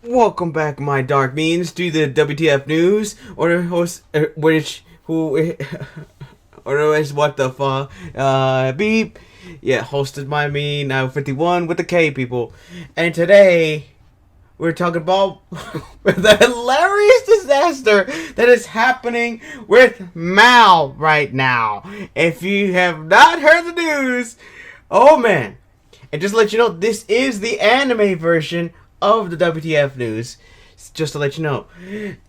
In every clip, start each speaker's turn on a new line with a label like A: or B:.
A: Welcome back, my dark means, to the WTF News, or host, who, or otherwise, what the fuck, beep, yeah, hosted by me, now 51 with the K, people, and today, we're talking about the hilarious disaster that is happening with Mal right now. If you have not heard the news, oh man, and just to let you know, this is the anime version of the WTF news. Just to let you know.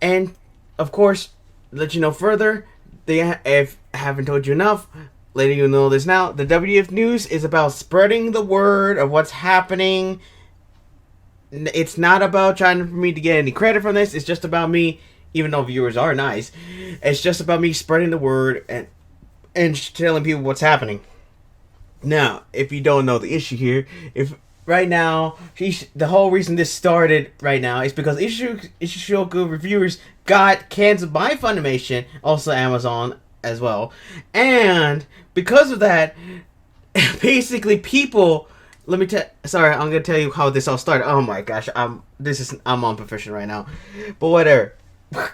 A: And, of course, let you know further, if I haven't told you enough, letting you know this now, the WTF news is about spreading the word of what's happening. It's not about trying for me to get any credit from this. It's just about me, even though viewers are nice, it's just about me spreading the word and telling people what's happening. Now, if you don't know the issue here, if right now, the whole reason this started right now is because Ishishoku reviewers got canceled by Funimation, also Amazon as well, and because of that, basically people. Let me tell. Sorry, I'm gonna tell you how this all started. Oh my gosh, I'm unprofessional right now, but whatever. But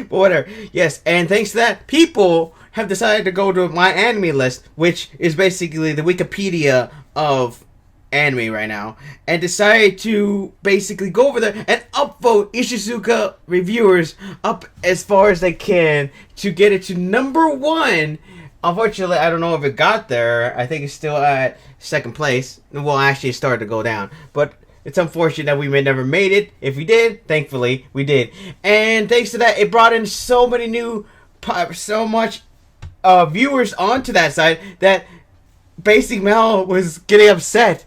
A: whatever. Yes, and thanks to that, people have decided to go to my anime list, which is basically the Wikipedia of anime right now, and decided to basically go over there and upvote Ishizuka reviewers up as far as they can to get it to number one. Unfortunately, I don't know if it got there. I think it's still at second place. Well, actually, it started to go down, but it's unfortunate that we may never made it. If we did, thankfully, we did. And thanks to that, it brought in so many new, so much viewers onto that site that Basic Mel was getting upset.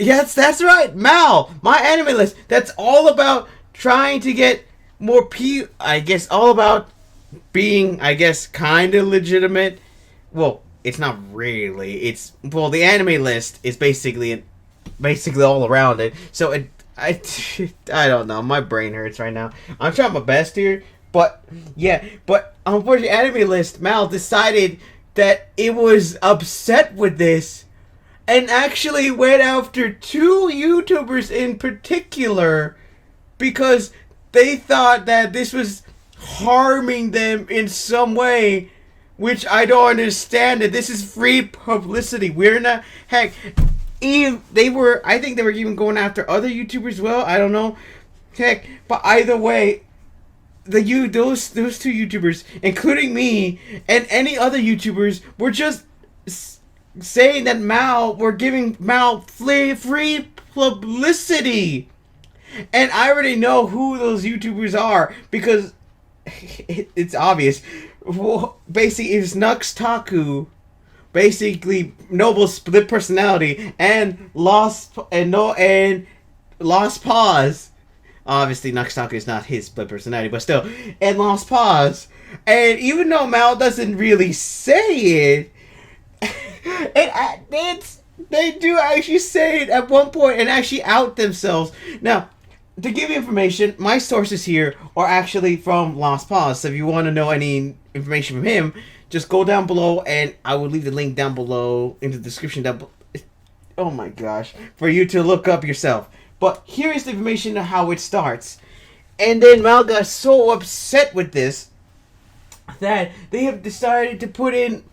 A: Yes, that's right, Mal, my anime list. That's all about trying to get more I guess all about being, I guess, kind of legitimate. Well, it's not really. It's the anime list is basically all around it. So I don't know. My brain hurts right now. I'm trying my best here, but yeah. But unfortunately, anime list Mal decided that it was upset with this, and actually went after two YouTubers in particular because they thought that this was harming them in some way. Which I don't understand. That this is free publicity. We're not. Heck, even I think they were even going after other YouTubers as well. I don't know. Heck, but either way, those two YouTubers, including me and any other YouTubers, were just saying that we're giving Mal free publicity, and I already know who those YouTubers are because it's obvious. Well, basically, it's Nux Taku, basically Noble's split personality, and Lost Pause. Obviously, Nux Taku is not his split personality, but still, and Lost Pause. And even though Mal doesn't really say it, they do actually say it at one point and actually out themselves. Now, to give you information, my sources here are actually from Lost Pause. So if you want to know any information from him, just go down below, and I will leave the link down below in the description down below. Oh my gosh, for you to look up yourself. But here is the information of how it starts. And then Mal got so upset with this that they have decided to put in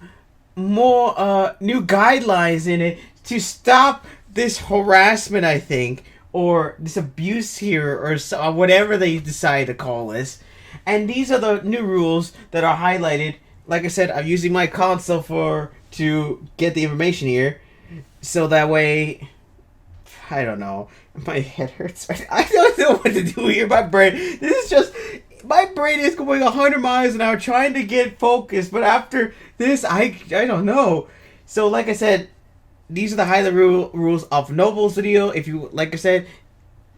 A: more new guidelines in it to stop this harassment, I think, or this abuse here, or whatever they decide to call this. And these are the new rules that are highlighted. Like I said, I'm using my console to get the information here, so that way, I don't know, my head hurts. I don't know what to do here. My brain is going 100 miles an hour trying to get focused, but after this, I don't know. So like I said, these are the highlight rules of Noble's video. If you, like I said,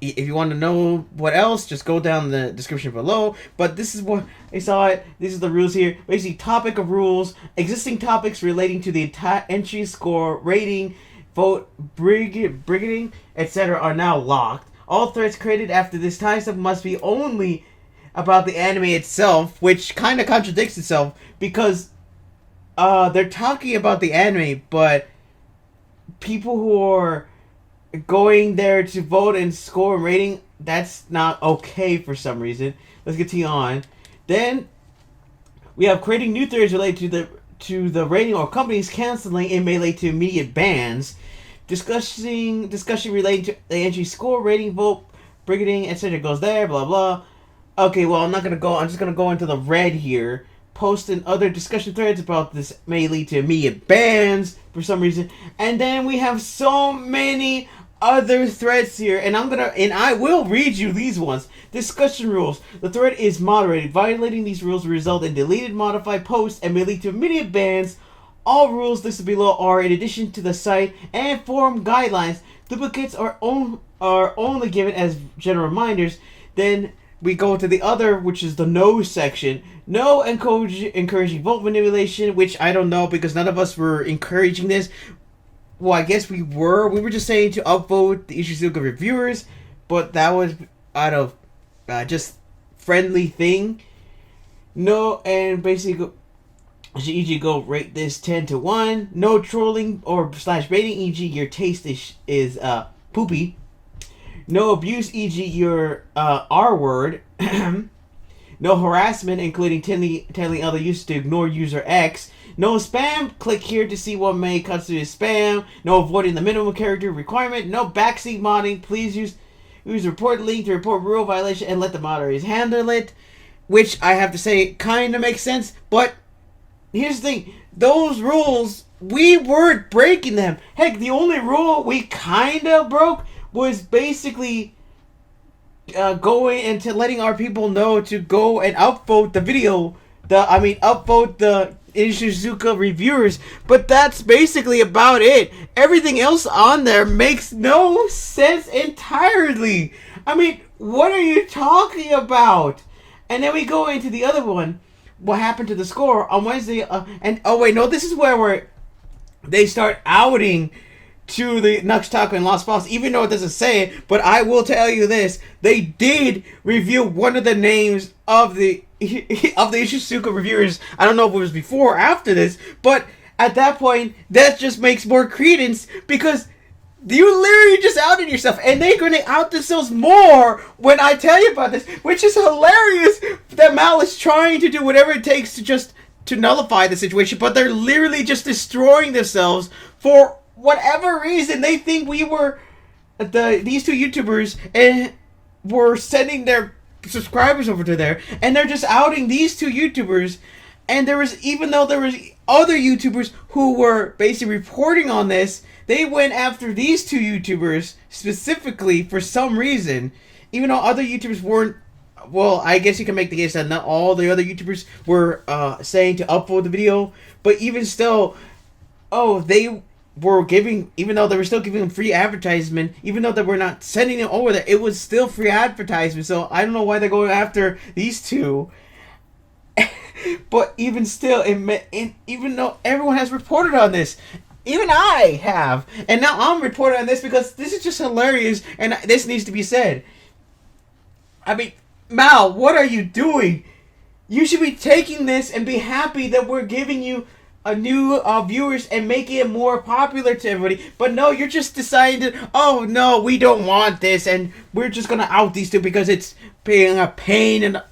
A: if you want to know what else, just go down the description below. But this is what I saw it. These are the rules here. Basically, topic of rules. Existing topics relating to the entry score, rating, vote, brigading, etc. are now locked. All threads created after this time step must be only about the anime itself, which kind of contradicts itself because they're talking about the anime, but people who are going there to vote and score and rating that's not okay for some reason. Let's continue on. Then we have creating new theories related to the rating or companies canceling and may lead to immediate bans. Discussion relating to the entry score, rating, vote, brigading, etc. goes there. Blah blah. Okay, well I'm not gonna go. I'm just gonna go into the red here. Posting other discussion threads about this may lead to immediate bans for some reason, and then we have so many other threads here, and I will read you these ones. Discussion rules. The thread is moderated. Violating these rules will result in deleted, modified posts and may lead to immediate bans. All rules listed below are in addition to the site and forum guidelines. Duplicates are only given as general reminders. Then we go to the other, which is the no section. No encouraging vote manipulation, which I don't know because none of us were encouraging this. Well, I guess we were. We were just saying to upvote the Ishizuka reviewers, but that was out of just friendly thing. No, and basically, e.g. go rate this 10 to 1. No trolling or / baiting, e.g. your taste is poopy. No abuse, e.g. your R word. No harassment, including telling other users to ignore user X. No spam, click here to see what may constitute spam. No avoiding the minimum character requirement. No backseat modding. Please use report link to report rule violation and let the moderators handle it. Which I have to say kind of makes sense, but here's the thing. Those rules, we weren't breaking them. Heck, the only rule we kind of broke was basically going into letting our people know to go and upvote the video. Upvote the Ishizuka reviewers. But that's basically about it. Everything else on there makes no sense entirely. I mean, what are you talking about? And then we go into the other one. What happened to the score on Wednesday? This is where they start outing to the Nuxtaku and Lost Files, even though it doesn't say it. But I will tell you this: they did review one of the names of the Ishizuka reviewers. I don't know if it was before or after this, but at that point, that just makes more credence because you literally just outed yourself, and they're going to out themselves more when I tell you about this, which is hilarious that Mal is trying to do whatever it takes to nullify the situation, but they're literally just destroying themselves for whatever reason. They think we were these two YouTubers and were sending their subscribers over to there, and they're just outing these two YouTubers. And even though there was other YouTubers who were basically reporting on this, they went after these two YouTubers specifically for some reason, even though other YouTubers weren't. Well, I guess you can make the case that not all the other YouTubers were saying to upload the video, but even still, they were giving, even though they were still giving them free advertisement, even though they were not sending it over there, it was still free advertisement. So I don't know why they're going after these two. But even still, even though everyone has reported on this, even I have, and now I'm reporting on this because this is just hilarious, and this needs to be said. I mean, Mal, what are you doing? You should be taking this and be happy that we're giving you a new viewers and making it more popular to everybody. But no, you're just deciding to, oh no, we don't want this, and we're just gonna out these two because it's being a pain. And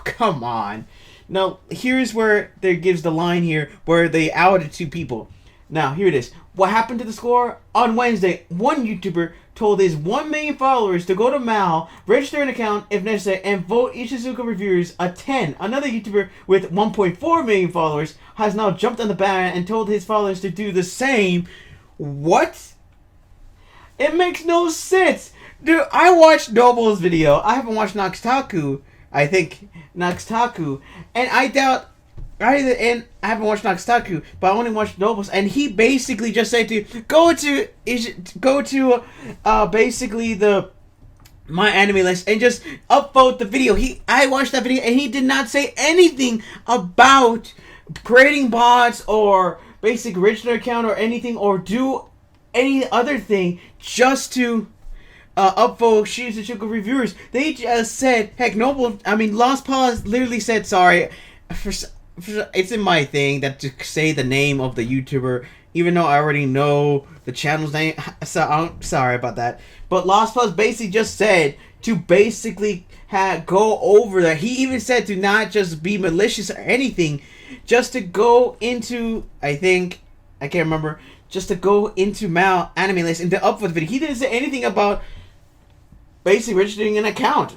A: come on. Now, here's where there gives the line here where they outed two people. Now, here it is. What happened to the score? On Wednesday, one YouTuber told his 1 million followers to go to Mal, register an account if necessary, and vote Ishizuka reviewers a 10. Another YouTuber with 1.4 million followers has now jumped on the bandwagon and told his followers to do the same. What? It makes no sense. Dude, I watched Noble's video. I haven't watched Nuxtaku. I think Nuxtaku, and I doubt I haven't watched Nuxtaku, but I only watched Noble's, and he basically just said to go to basically the my anime list and just upvote the video. I watched that video, and he did not say anything about creating bots or basic original account or anything, or do any other thing just to upvote Shizuka reviewers. They just said, heck, Lost Paws literally said, sorry, it's in my thing that to say the name of the YouTuber, even though I already know the channel's name, so I'm sorry about that. But Lost Paws basically just said, to basically go over that. He even said to not just be malicious or anything, just to go into, I can't remember, just to go into Mal Anime List and to upvote the video. He didn't say anything about basically registering an account.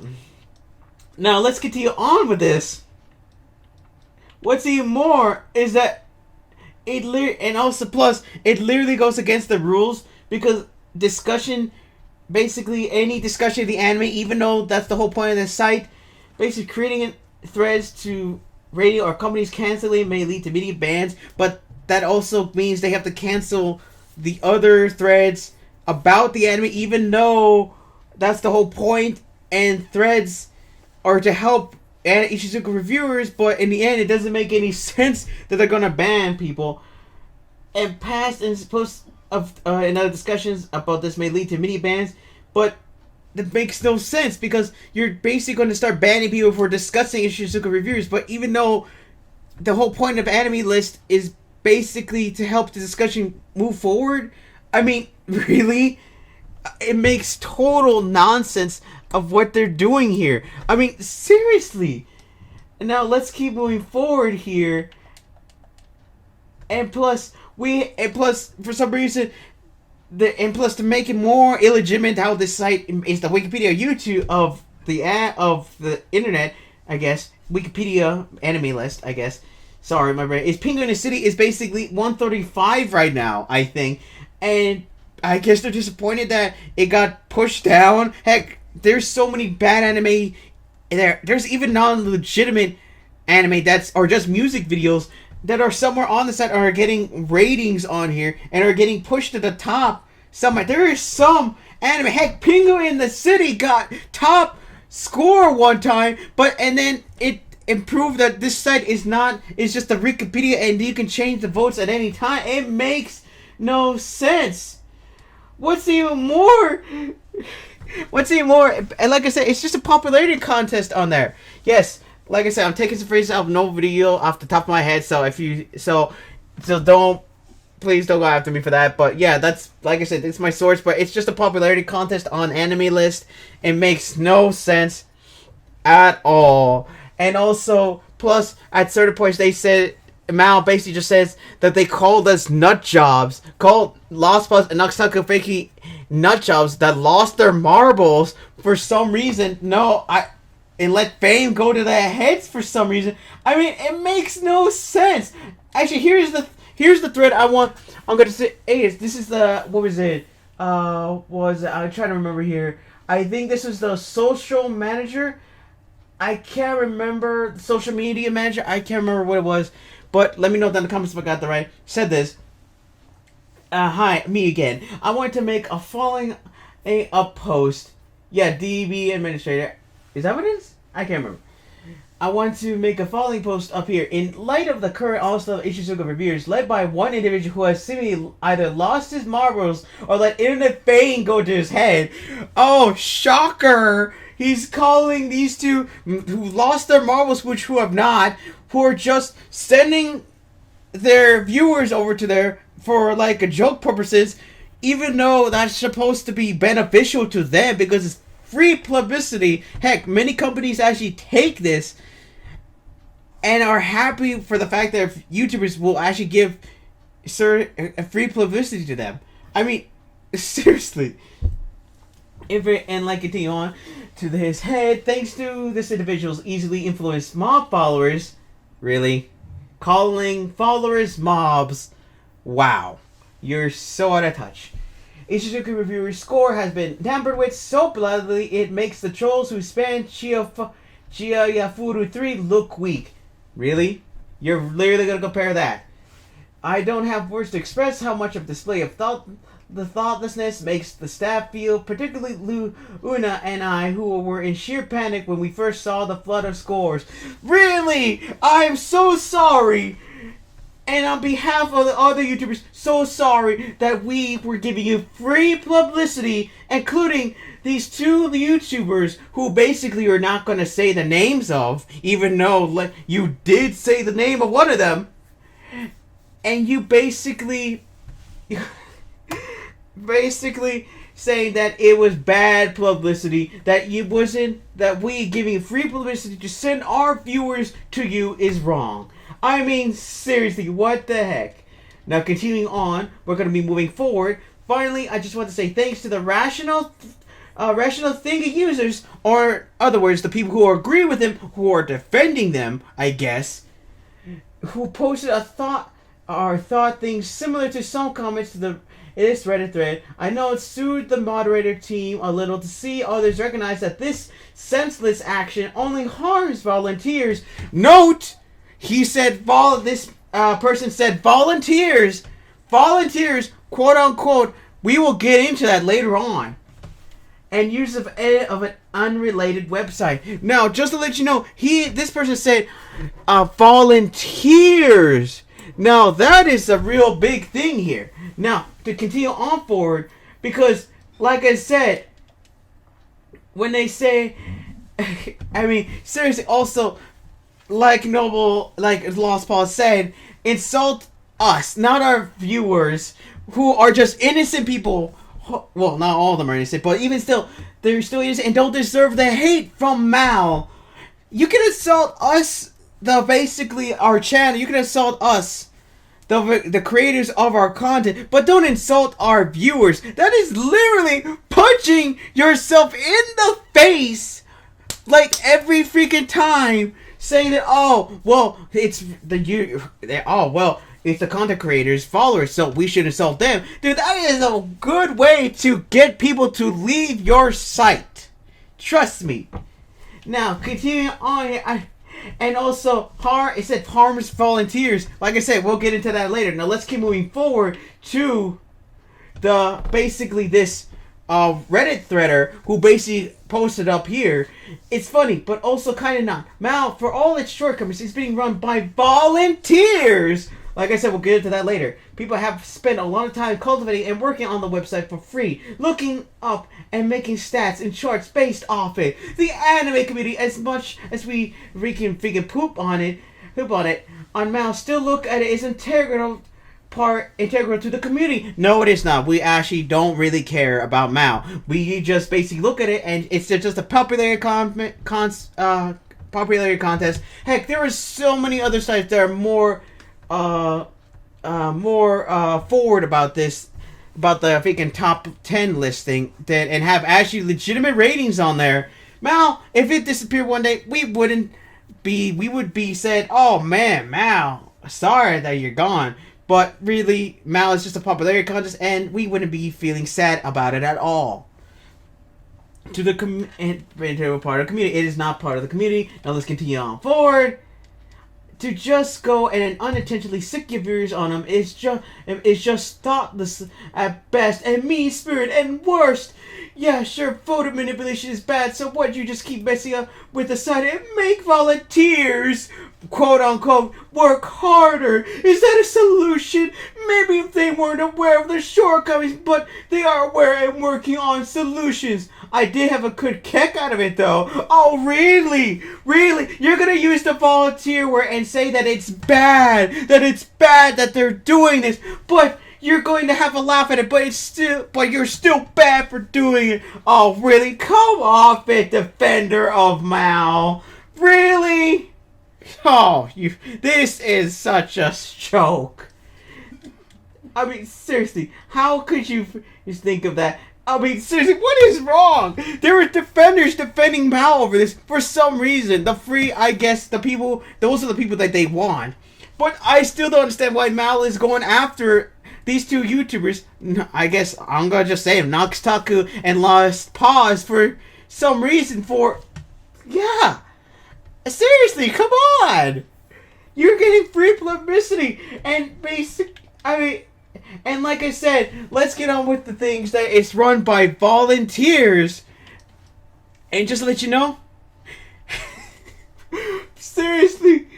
A: Now let's continue on with this. What's even more is that it literally goes against the rules, because any discussion of the anime, even though that's the whole point of the site, basically creating threads to radio or companies canceling may lead to media bans, but that also means they have to cancel the other threads about the anime, even though that's the whole point, and threads are to help Ishizuka reviewers, but in the end it doesn't make any sense that they're gonna ban people. And past and post of in other discussions about this may lead to mini bans, but that makes no sense, because you're basically going to start banning people for discussing Ishizuka reviewers. But even though the whole point of Anime List is basically to help the discussion move forward, I mean, really, it makes total nonsense of what they're doing here. I mean, seriously. Now let's keep moving forward here. And plus, for some reason, to make it more illegitimate, how this site is the Wikipedia YouTube of the internet, I guess. Wikipedia Anime List, I guess. Sorry, my brain. Penguin City is basically 135 right now, I think. And I guess they're disappointed that it got pushed down. Heck, there's so many bad anime there. There's even non-legitimate anime or just music videos that are somewhere on the site are getting ratings on here and are getting pushed to the top. There is some anime. Heck, Penguin in the City got top score one time, and then it improved that this site is just a Wikipedia and you can change the votes at any time. It makes no sense. What's even more, and like I said, it's just a popularity contest on there. Yes, like I said, I'm taking some phrases out of no video off the top of my head, so please don't go after me for that. But yeah, that's, like I said, it's my source, but it's just a popularity contest on Anime List. It makes no sense at all. And also, plus, at certain points, they said, Mal basically just says that they called us nut jobs, called Lost Plus and Naksaka Fakey nut jobs that lost their marbles for some reason. And let fame go to their heads for some reason. I mean, it makes no sense. Actually, here's the thread I'm gonna say. Hey, this is the, what was it? I'm trying to remember here. I think this was the social manager. I can't remember, social media manager. I can't remember what it was. But let me know down in the comments if I got that right. Said this. Hi, me again. I want to make a post. Yeah, DB administrator. Is that what it is? I can't remember. I want to make a following post up here. In light of the current all-star Ishizuka reviewers, led by one individual who has seemingly either lost his marbles or let internet fame go to his head. Oh, shocker! He's calling these two who lost their marbles, who have not, who are just sending their viewers over to there for like a joke purposes, even though that's supposed to be beneficial to them because it's free publicity. Heck, many companies actually take this and are happy for the fact that YouTubers will actually give free publicity to them. I mean, seriously. Continue on to his head, thanks to this individual's easily influenced mob followers. Really? Calling followers mobs? Wow. You're so out of touch. Ishizuka reviewer's score has been tampered with so bloodily it makes the trolls who span Chiyafuru 3 look weak. Really? You're literally gonna compare that? I don't have words to express how much of display of thoughtlessness makes the staff feel, particularly Una and I, who were in sheer panic when we first saw the flood of scores. Really? I'm so sorry! And on behalf of the other YouTubers, so sorry that we were giving you free publicity, including these two YouTubers who basically are not going to say the names of, even though you did say the name of one of them. And you basically saying that it was bad publicity, that we giving free publicity to send our viewers to you is wrong. I mean, seriously, what the heck? Now, continuing on, we're going to be moving forward. Finally, I just want to say thanks to the rational thinking users, or in other words, the people who agree with him, who are defending them, I guess, who posted thought things similar to some comments to this Reddit thread. I know it sued the moderator team a little to see others recognize that this senseless action only harms volunteers. Note, he said this person said volunteers, quote unquote. We will get into that later on. And use of an unrelated website. Now, just to let you know, this person said volunteers. Now, that is a real big thing here. Now, to continue on forward, because, like I said, when they say, I mean, seriously, also, like Lost Paul said, insult us, not our viewers, who are just innocent people. Well, not all of them are innocent, but even still, they're still innocent and don't deserve the hate from Mal. You can insult us, basically our channel. You can insult us, the creators of our content, but don't insult our viewers. That is literally punching yourself in the face, like every freaking time, saying that it's the content creators' followers, so we should insult them. Dude, that is a good way to get people to leave your site. Trust me. Now, continuing on here, and also, it said harms volunteers. Like I said, we'll get into that later. Now, let's keep moving forward to this Reddit threader who basically posted up here. It's funny, but also kind of not. Mal, for all its shortcomings, is being run by volunteers. Like I said, we'll get into that later. People have spent a lot of time cultivating and working on the website for free, looking up and making stats and charts based off it. The anime community, as much as we freaking poop on it, on Mal, still look at it as integral to the community. No, it is not. We actually don't really care about Mal. We just basically look at it, and it's just a popularity contest. Heck, there are so many other sites that are more forward about this, about the freaking top 10 listing, and have actually legitimate ratings on there. Mal, if it disappeared one day, we would be said, oh man, Mal, sorry that you're gone. But really, Mal is just a popularity contest, and we wouldn't be feeling sad about it at all. To the part of the community, it is not part of the community. Now let's continue on forward. To just go and unintentionally sick your viewers on them is just thoughtless at best and mean-spirited and worst. Yeah, sure, photo manipulation is bad, so what, you just keep messing up with the site and make volunteers, quote-unquote, work harder? Is that a solution? Maybe if they weren't aware of the shortcomings, but they are aware and working on solutions. I did have a good kick out of it, though. Oh, really? Really? You're gonna use the volunteer word and say that it's bad that they're doing this, but you're going to have a laugh at it, but you're still bad for doing it. Oh, really? Come off it, defender of Mal. Really? Oh, this is such a joke. I mean, seriously, how could you just think of that? I mean, seriously, what is wrong? There were defenders defending Mal over this for some reason. Those are the people that they want. But I still don't understand why Mal is going after these two YouTubers. I guess I'm gonna just say them, Noxtaku and Lost Pause, for some reason. Yeah. Seriously, come on! You're getting free publicity, and and like I said, let's get on with the things that it's run by volunteers. And just to let you know, seriously,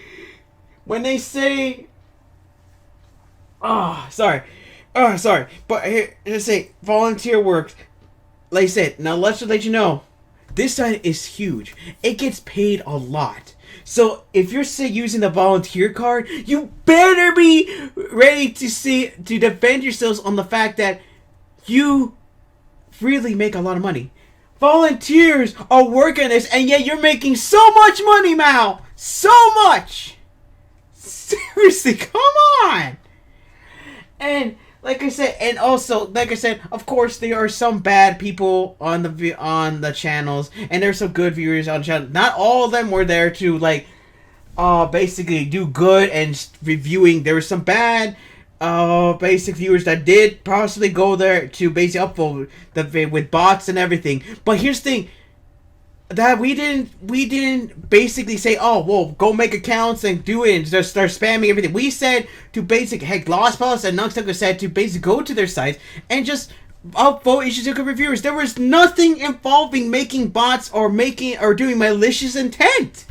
A: when they say, sorry, but here, let's say volunteer work, like I said, now let's just let you know, this site is huge. It gets paid a lot. So if you're using the volunteer card, you better be ready to defend yourselves on the fact that you really make a lot of money. Volunteers are working this, and yet you're making so much money, Mao. So much. Seriously, come on. And like I said, and also like I said, of course there are some bad people on the channels, and there's some good viewers on the channel. Not all of them were there to like basically do good and reviewing. There were some bad basic viewers that did possibly go there to basically upvote the with bots and everything. But here's the thing, that we didn't basically say, oh well, go make accounts and do it and just start spamming everything. We said to basically, heck, Lost Palace and Nunchuck said to basically go to their sites and just upvote Ishizuka reviewers. There was nothing involving making bots or doing malicious intent.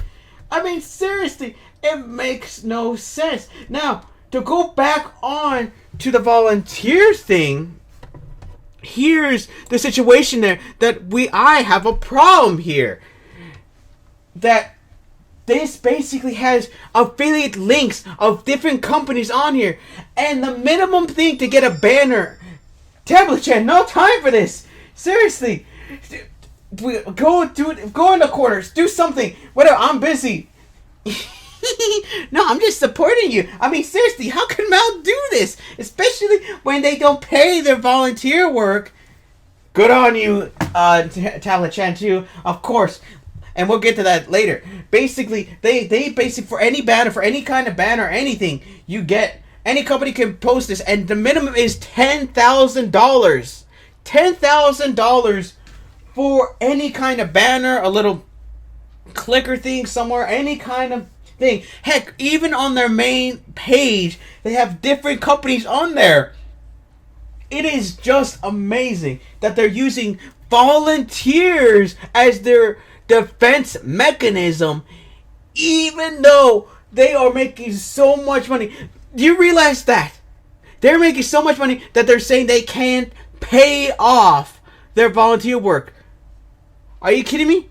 A: I mean, seriously, it makes no sense. Now, to go back on to the volunteers thing, here's the situation there that I have a problem here. That this basically has affiliate links of different companies on here, and the minimum thing to get a banner, Tablet-chan, no time for this. Seriously, go in the corners, do something. Whatever, I'm busy. No, I'm just supporting you. I mean, seriously, how can Mal do this? Especially when they don't pay their volunteer work. Good on you, Tablet-chan too, of course. And we'll get to that later. Basically, they basically, for any banner, for any kind of banner or anything, you get, any company can post this, and the minimum is $10,000. $10,000 for any kind of banner, a little clicker thing somewhere, any kind of thing. Heck, even on their main page, they have different companies on there. It is just amazing that they're using volunteers as their defense mechanism, even though they are making so much money. Do you realize that? They're making so much money that they're saying they can't pay off their volunteer work. Are you kidding me?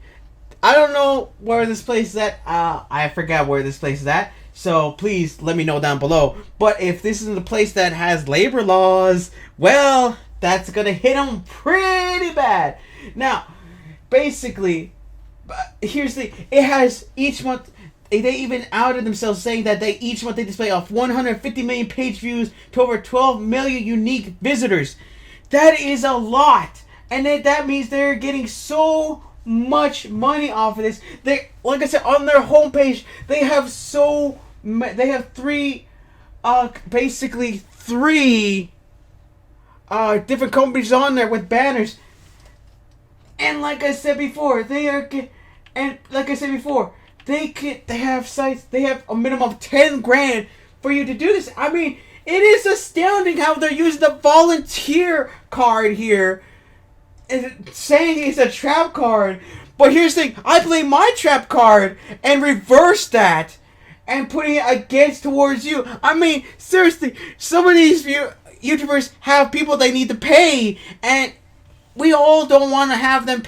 A: I don't know where this place is at. I forgot where this place is at. So please let me know down below. But if this is the place that has labor laws, well, that's going to hit them pretty bad. Now, basically, here's the... It has each month... They even outed themselves saying that each month they display off 150 million page views to over 12 million unique visitors. That is a lot. And that means they're getting so much money off of this. They, like I said, on their homepage, they have three different companies on there with banners. And like I said before, they have sites, they have a minimum of 10 grand for you to do this. I mean, it is astounding how they're using the volunteer card here, saying it's a trap card. But here's the thing, I play my trap card and reverse that and putting it towards you. I mean, seriously, some of these YouTubers have people they need to pay, and we all don't want to have them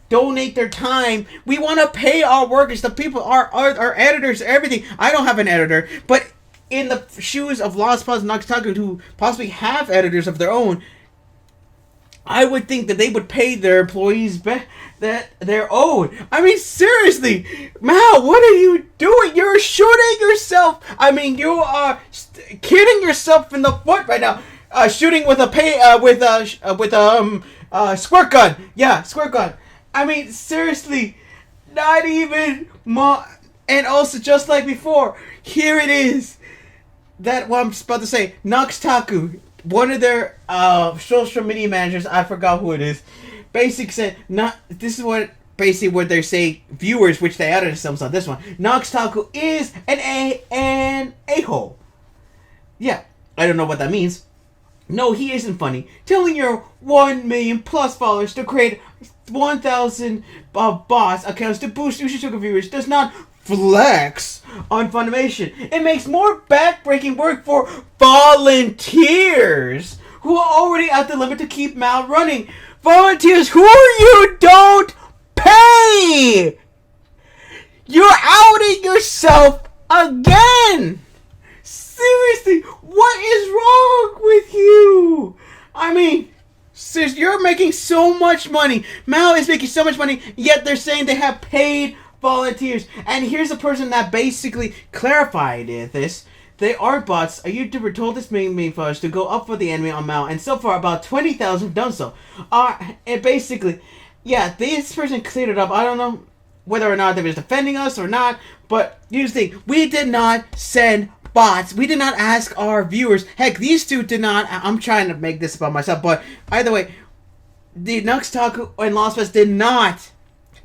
A: donate their time. We want to pay our workers, the people, our editors, everything. I don't have an editor, but in the shoes of Lost Palace and Nunchuck, who possibly have editors of their own, I would think that they would pay their employees that they're owed. I mean, seriously, Mal, what are you doing? You're shooting yourself. I mean, you are kidding yourself in the foot right now. Shooting with a squirt gun. Yeah, squirt gun. I mean, seriously, not even and also, just like before, here it is. That what I'm about to say, Nunchuck, one of their social media managers, I forgot who it is, basically said, this is what they say, viewers, which they outed themselves on this one, Nunchuck is an a-hole. Yeah, I don't know what that means. No, he isn't funny. Telling your 1 million plus followers to create 1,000 bots accounts to boost Ishizuka viewers does not flex on Funimation. It makes more backbreaking work for volunteers who are already at the limit to keep Mal running. Volunteers who you don't pay! You're outing yourself again! Seriously, what is wrong with you? I mean, Sis, you're making so much money. Mao is making so much money, yet they're saying they have paid volunteers. And here's a person that basically clarified this. They are bots. A YouTuber told this main followers to go up for the anime on Mao, and so far about 20,000 have done so. And basically, yeah, this person cleared it up. I don't know whether or not they was defending us or not, but here's the thing. We did not send bots. We did not ask our viewers. Heck, these two did not. I'm trying to make this about myself, but either way, the Nux Taku and Lost West did not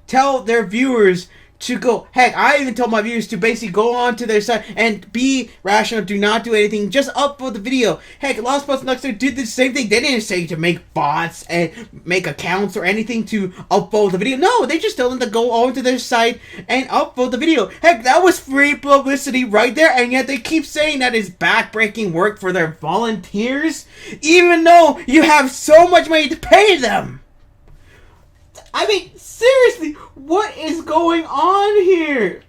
A: tell their viewers to go. Heck, I even told my viewers to basically go on to their site and be rational. Do not do anything. Just upload the video. Heck, Lost Bots and Nuxter did the same thing. They didn't say to make bots and make accounts or anything to upload the video. No, they just told them to go on to their site and upload the video. Heck, that was free publicity right there, and yet they keep saying that is backbreaking work for their volunteers, even though you have so much money to pay them. I mean, seriously, what is going on here?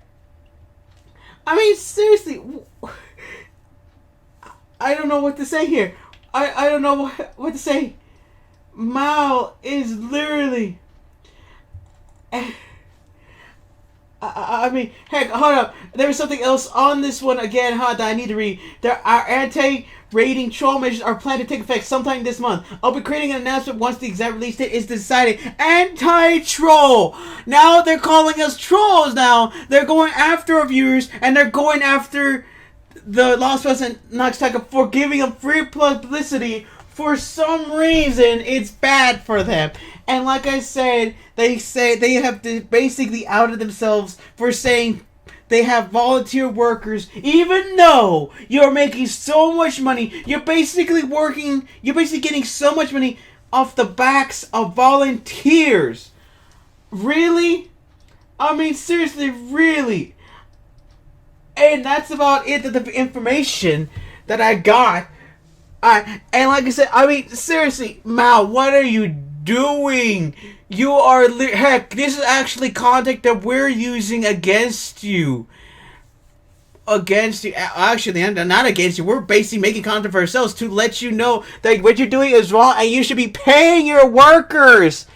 A: I mean, seriously, I don't know what to say here. I don't know what to say. Mao is literally... I mean, heck, hold up. There was something else on this one again, that I need to read. There are anti-rating troll measures are planned to take effect sometime this month. I'll be creating an announcement once the exact release date is decided. Anti-troll! Now they're calling us trolls now. They're going after our viewers, and they're going after the Lost Bots and Noxtaka for giving them free publicity. For some reason, it's bad for them. And like I said, they say they have basically outed themselves for saying they have volunteer workers, even though you're making so much money. You're basically getting so much money off the backs of volunteers. Really? I mean, seriously, really? And that's about it, the information that I got. And like I said, I mean, seriously, Mao, what are you doing? You are, heck, this is actually content that we're using against you. Against you. Actually, not against you. We're basically making content for ourselves to let you know that what you're doing is wrong and you should be paying your workers.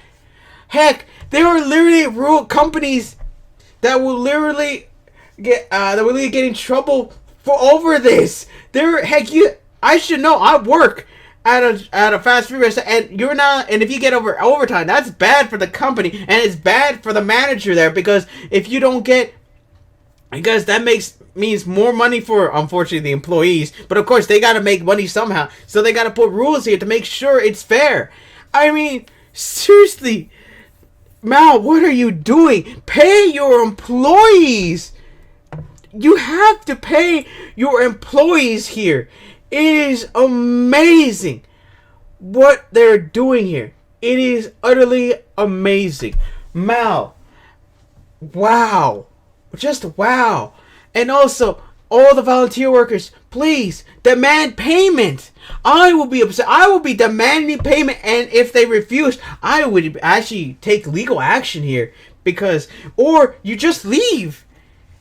A: Heck, there are literally companies that will literally get in trouble for over this. I should know. I work at a fast food restaurant, and you're not. And if you get overtime, that's bad for the company, and it's bad for the manager there, because if you don't get, because that means more money for, unfortunately, the employees. But of course, they got to make money somehow, so they got to put rules here to make sure it's fair. I mean, seriously, Mao, what are you doing? Pay your employees. You have to pay your employees here. It is amazing what they're doing here. It is utterly amazing. Mao, wow. Just wow. And also, all the volunteer workers, please, demand payment. I will be upset. I will be demanding payment, and if they refuse, I would actually take legal action here. Or you just leave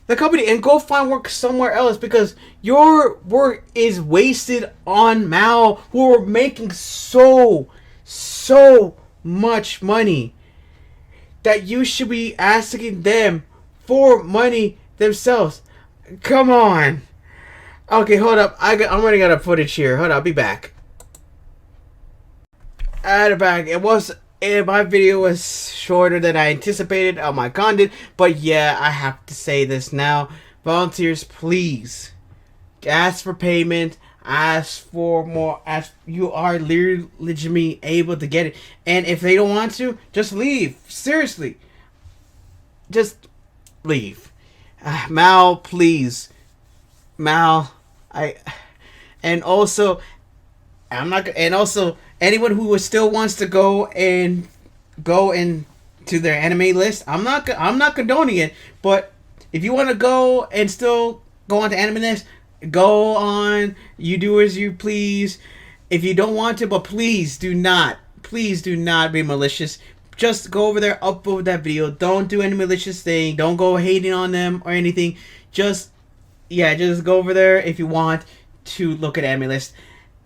A: the company and go find work somewhere else, because your work is wasted on Mao, who are making so much money that you should be asking them for money themselves. Come on. Okay, hold up. I'm running out of footage here. Hold up, I'll be back. My video was shorter than I anticipated on my content, but yeah, I have to say this now. Volunteers, please ask for payment, ask for more, you are legitimately able to get it. And if they don't want to, just leave. Seriously. Just leave. Mao, please. Mao, and also anyone who still wants to go into their anime list, I'm not condoning it, but if you want to go and still go on to anime list, go on. You do as you please. If you don't want to, but please do not be malicious. Just go over there, upload that video. Don't do any malicious thing. Don't go hating on them or anything. Just go over there if you want to look at anime list.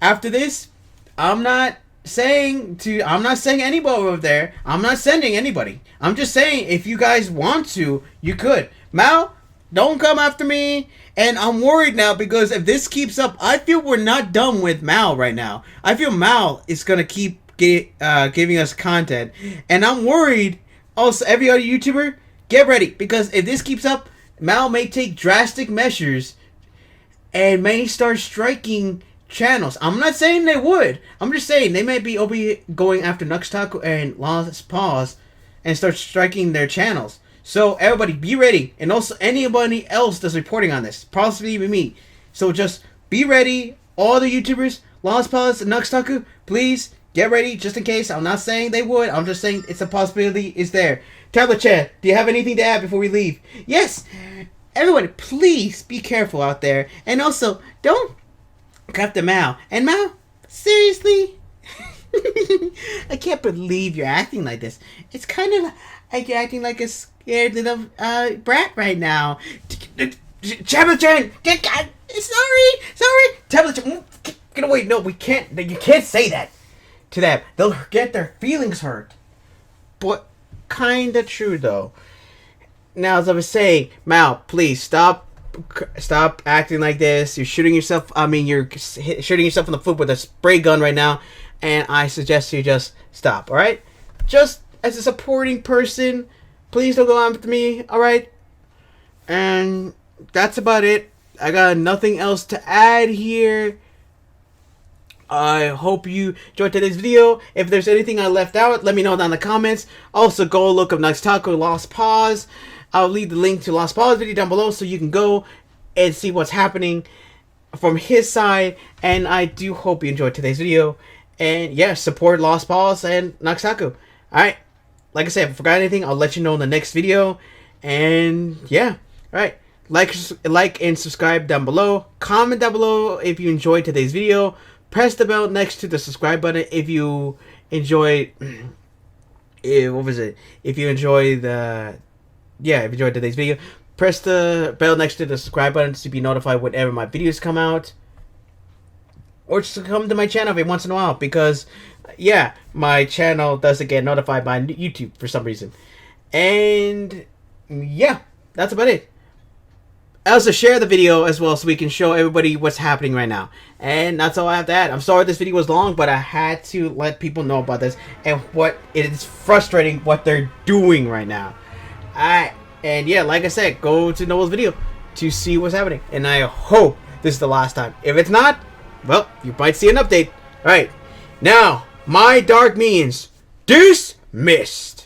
A: After this, I'm not I'm not saying anybody over there. I'm not sending anybody. I'm just saying if you guys want to, you could. Mal, don't come after me. And I'm worried now because if this keeps up, I feel we're not done with Mal right now. I feel Mal is gonna keep giving us content, and I'm worried. Also, every other YouTuber, get ready because if this keeps up, Mal may take drastic measures and may start striking channels. I'm not saying they would. I'm just saying they might be going after Nux Taco and Lost Paws and start striking their channels. So everybody be ready. And also anybody else that's reporting on this. Possibly even me. So just be ready. All the YouTubers, Lost Paws and Nux Taco, please get ready just in case. I'm not saying they would. I'm just saying it's a possibility is there. Tablet Chat, do you have anything to add before we leave? Yes. Everyone, please be careful out there. And also, don't cut the Mal. And Mal, seriously? I can't believe you're acting like this. It's kind of like you're acting like a scared little brat right now. Tablet-chan! Sorry! Tablet-chan, get away. No, we can't. You can't say that to them. They'll get their feelings hurt. But kinda true, though. Now, as I was saying, Mal, please stop acting like this. You're shooting yourself. You're shooting yourself in the foot with a spray gun right now, and I suggest you just stop. All right? Just as a supporting person, please don't go after me. All right? And that's about it. I got nothing else to add here. I hope you enjoyed today's video. If there's anything I left out, let me know down in the comments. Also, go look up Nux Taco Lost Paws. I'll leave the link to Lost Paws video down below so you can go and see what's happening from his side. And I do hope you enjoyed today's video. And yeah, support Lost Paws and Nux Taco. Alright, like I said, if I forgot anything, I'll let you know in the next video. And yeah, alright. Like and subscribe down below. Comment down below if you enjoyed today's video. Press the bell next to the subscribe button if you enjoyed. If you enjoyed today's video, press the bell next to the subscribe button to be notified whenever my videos come out. Or just come to my channel every once in a while because, yeah, my channel doesn't get notified by YouTube for some reason. And yeah, that's about it. Also, share the video as well so we can show everybody what's happening right now. And that's all I have to add. I'm sorry this video was long, but I had to let people know about this and what it is frustrating what they're doing right now. Alright, and yeah, like I said, go to Noah's video to see what's happening. And I hope this is the last time. If it's not, well, you might see an update. Alright, now, my dark means dismissed.